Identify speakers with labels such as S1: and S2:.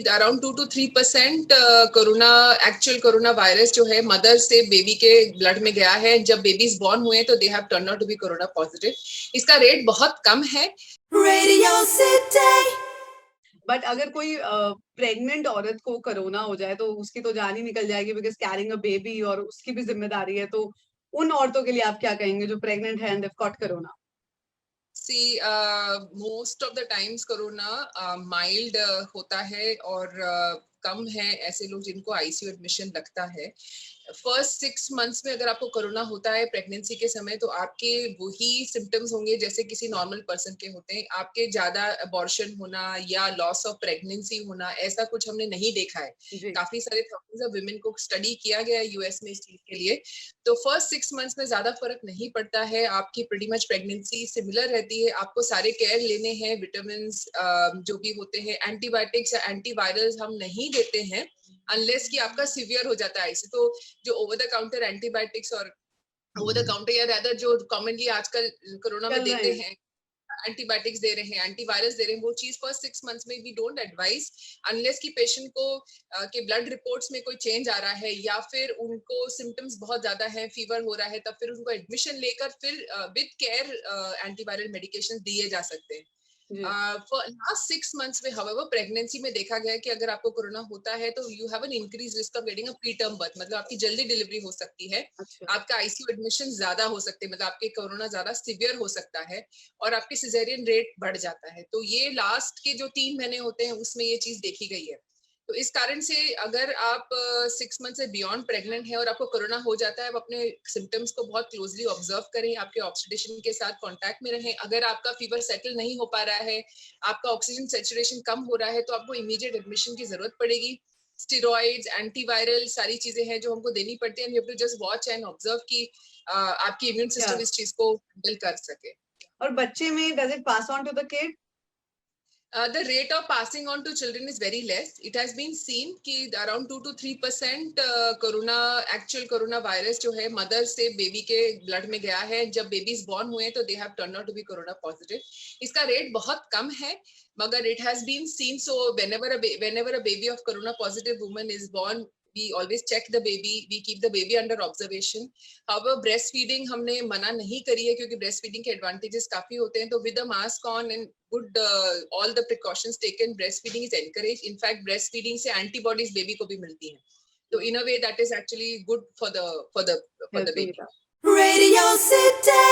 S1: Around 2 to 3% corona actual corona virus जो है mother से बेबी के ब्लड में गया है। जब बेबीज बॉर्न हुए तो they have turn out to be corona positive. इसका रेट बहुत कम है।
S2: Radio city. बट अगर कोई प्रेग्नेंट औरत को कोरोना हो जाए तो उसकी तो जान ही निकल जाएगी, बिकॉज कैरिंग अ बेबी और उसकी भी जिम्मेदारी है। तो उन औरतों के लिए आप क्या कहेंगे जो प्रेग्नेंट है and they got corona?
S1: See, most of the times corona mild होता है और कम है ऐसे लोग जिनको आईसीयू एडमिशन लगता है। फर्स्ट 6 मंथ्स में अगर आपको कोरोना होता है प्रेगनेंसी के समय तो आपके वही सिम्टम्स होंगे जैसे किसी नॉर्मल पर्सन के होते हैं। आपके ज्यादा अबॉर्शन होना या लॉस ऑफ प्रेगनेंसी होना ऐसा कुछ हमने नहीं देखा है। काफी सारे थाउजेंड्स ऑफ विमेन को स्टडी किया गया है यूएस में इस चीज के लिए। तो फर्स्ट 6 मंथ्स में ज्यादा फर्क नहीं पड़ता है। आपकी प्रीटी मच प्रेगनेंसी सिमिलर रहती है। आपको सारे केयर लेने हैं, विटामिन जो भी होते हैं, एंटीबायोटिक्स या एंटीवायरल्स हम नहीं देते हैं अनलेस कि आपका सीवियर हो जाता है ऐसे। तो जो ओवर द काउंटर एंटीबायोटिक्स और ओवर द काउंटर या रादर जो कॉमनली आजकल कोरोना में देते हैं, एंटीबायोटिक्स दे रहे हैं, एंटीवायरस दे रहे हैं, वो चीज फर्स्ट 6 मंथ्स में वी डोंट एडवाइस अनलेस कि पेशेंट को के ब्लड रिपोर्ट्स में कोई चेंज आ रहा है या फिर उनको सिम्टम्स बहुत ज्यादा है, फीवर हो रहा है, तब फिर उनको एडमिशन लेकर फिर विद केयर एंटीवायरल मेडिकेशन दिए जा सकते हैं। लास्ट 6 मंथ्स में हवेवर प्रेगनेंसी में देखा गया है कि अगर आपको कोरोना होता है तो you have an increase risk of getting a pre term birth, मतलब आपकी जल्दी डिलीवरी हो सकती है। आपका आईसीयू एडमिशन ज्यादा हो सकते हैं, मतलब आपके कोरोना ज्यादा सिवियर हो सकता है और आपके सिजेरियन रेट बढ़ जाता है। तो ये लास्ट के जो 3 महीने होते हैं उसमें ये चीज देखी गई है। तो इस कारण से अगर आप 6 मंथ से बियॉन्ड प्रेग्नेंट है और आपको कोरोना हो जाता है, आप अपने सिम्टम्स को बहुत क्लोजली ऑब्जर्व करें, आपके ऑब्स्टेट्रिशियन के साथ कांटेक्ट में रहें। अगर आपका फीवर सेटल नहीं हो पा रहा है, आपका ऑक्सीजन सैचुरेशन कम हो रहा है, तो आपको इमीडिएट एडमिशन की जरूरत पड़ेगी। स्टेरॉइड्स, एंटीवायरल सारी चीजें हैं जो हमको देनी पड़ती है। You have to just watch and observe कि आपकी इम्यून सिस्टम इस चीज को हैंडल कर सके।
S2: और बच्चे में does it pass on to the kid?
S1: The rate of passing on to children is very less. It has been seen कि around 2 to 3% corona actual corona virus जो है मदर से बेबी के ब्लड में गया है। जब बेबीज बॉर्न हुए तो they have turn out to be corona positive. इसका रेट बहुत कम है मगर it has been seen. So whenever a baby of corona positive woman is born, we always check the baby, we keep the baby under observation. However, breastfeeding हमने मना नहीं करी है क्योंकि breastfeeding के advantages काफी होते हैं। तो with the mask on and good all the precautions taken, breastfeeding is encouraged. In fact, breastfeeding से antibodies baby को भी मिलती हैं। तो in a way that is actually good for the baby.
S2: Radio City.